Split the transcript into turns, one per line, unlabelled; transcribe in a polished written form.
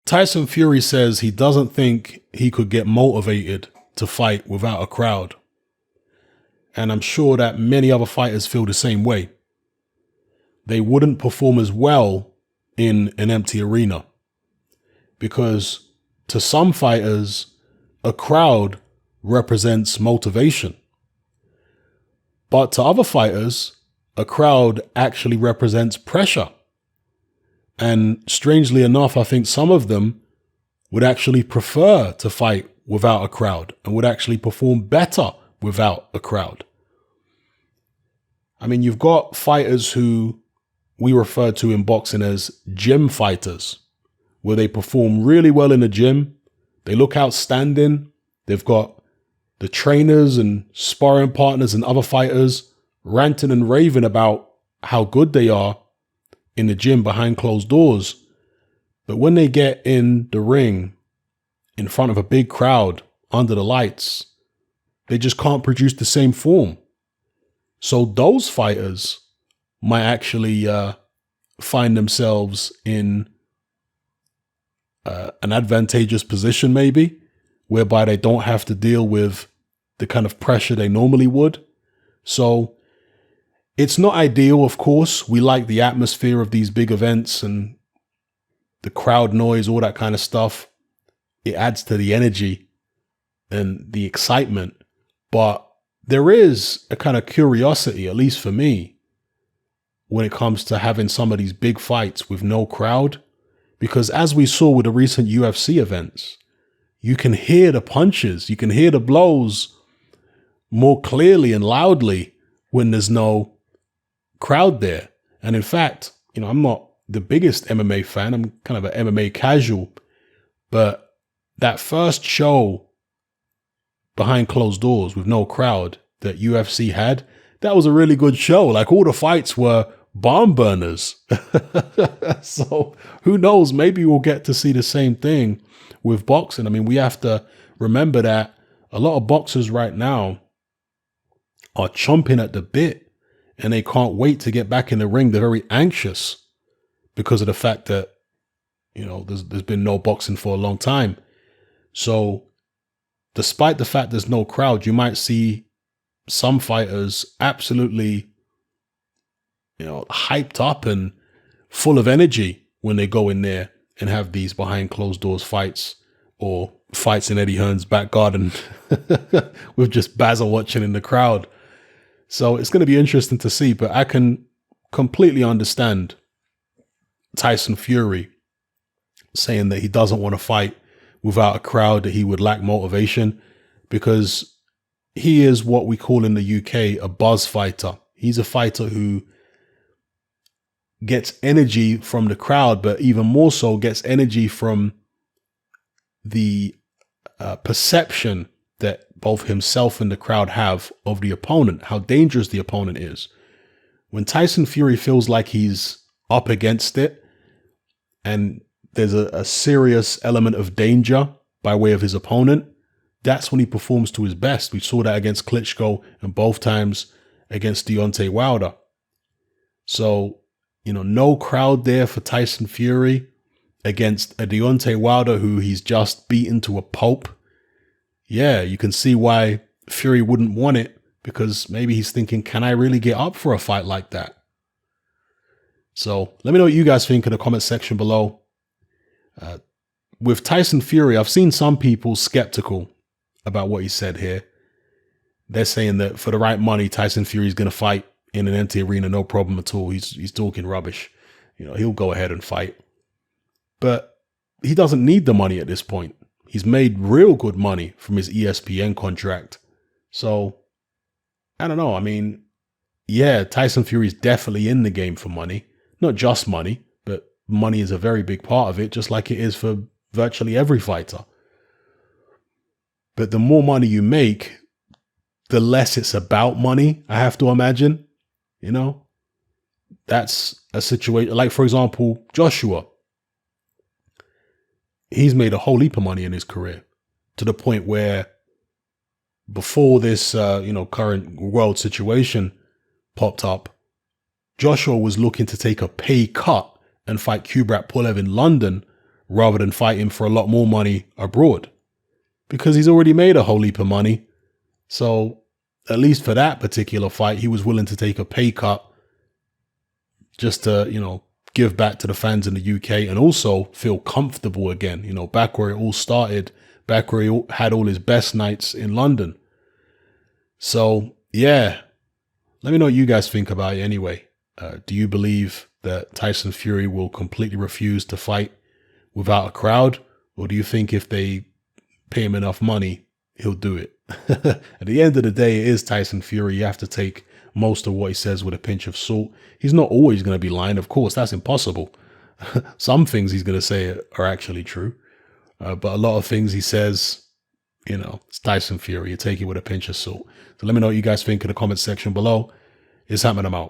Tyson Fury says he doesn't think he could get motivated to fight without a crowd. And I'm sure that many other fighters feel the same way. They wouldn't perform as well in an empty arena because to some fighters, a crowd represents motivation. But to other fighters, a crowd actually represents pressure. And strangely enough, I think some of them would actually prefer to fight without a crowd and would actually perform better without a crowd. I mean, you've got fighters who we refer to in boxing as gym fighters, where they perform really well in the gym. They look outstanding. They've got the trainers and sparring partners and other fighters ranting and raving about how good they are in the gym behind closed doors. But when they get in the ring in front of a big crowd under the lights, they just can't produce the same form. So those fighters might actually find themselves in an advantageous position, maybe, whereby they don't have to deal with the kind of pressure they normally would. So it's not ideal, of course. We like the atmosphere of these big events and the crowd noise, all that kind of stuff. It adds to the energy and the excitement. But there is a kind of curiosity, at least for me, when it comes to having some of these big fights with no crowd. Because as we saw with the recent UFC events, you can hear the punches, you can hear the blows more clearly and loudly when there's no crowd there. And in fact, I'm not the biggest MMA fan. I'm kind of an MMA casual. But that first show behind closed doors with no crowd that UFC had, that was a really good show. Like, all the fights were barn burners. So who knows? Maybe we'll get to see the same thing with boxing. I mean, we have to remember that a lot of boxers right now are chomping at the bit and they can't wait to get back in the ring. They're very anxious because of the fact that, there's been no boxing for a long time. So despite the fact there's no crowd, you might see some fighters absolutely, hyped up and full of energy when they go in there and have these behind closed doors fights, or fights in Eddie Hearn's back garden with just Basil watching in the crowd. So it's going to be interesting to see, but I can completely understand Tyson Fury saying that he doesn't want to fight without a crowd, that he would lack motivation, because he is what we call in the UK a buzz fighter. He's a fighter who gets energy from the crowd, but even more so gets energy from the perception that both himself and the crowd have of the opponent, how dangerous the opponent is. When Tyson Fury feels like he's up against it and there's a serious element of danger by way of his opponent, that's when he performs to his best. We saw that against Klitschko and both times against Deontay Wilder. So, no crowd there for Tyson Fury against a Deontay Wilder who he's just beaten to a pulp. Yeah, you can see why Fury wouldn't want it, because maybe he's thinking, can I really get up for a fight like that? So let me know what you guys think in the comment section below. With Tyson Fury, I've seen some people skeptical about what he said here. They're saying that for the right money, Tyson Fury is going to fight in an empty arena, no problem at all. He's talking rubbish. He'll go ahead and fight. But he doesn't need the money at this point. He's made real good money from his ESPN contract. So, I don't know. I mean, yeah, Tyson Fury is definitely in the game for money. Not just money, but money is a very big part of it, just like it is for virtually every fighter. But the more money you make, the less it's about money, I have to imagine. That's a situation. Like, for example, Joshua. He's made a whole heap of money in his career, to the point where before this, current world situation popped up, Joshua was looking to take a pay cut and fight Kubrat Pulev in London rather than fighting for a lot more money abroad, because he's already made a whole heap of money. So at least for that particular fight, he was willing to take a pay cut just to, give back to the fans in the UK and also feel comfortable again, back where it all started, back where he had all his best nights in London. So, yeah, let me know what you guys think about it anyway. Do you believe that Tyson Fury will completely refuse to fight without a crowd? Or do you think if they pay him enough money, he'll do it? At the end of the day, it is Tyson Fury. You have to take most of what he says with a pinch of salt. He's not always going to be lying. Of course, that's impossible. Some things he's going to say are actually true. But a lot of things he says, it's Tyson Fury. You take it with a pinch of salt. So let me know what you guys think in the comment section below. It's happening. I'm out.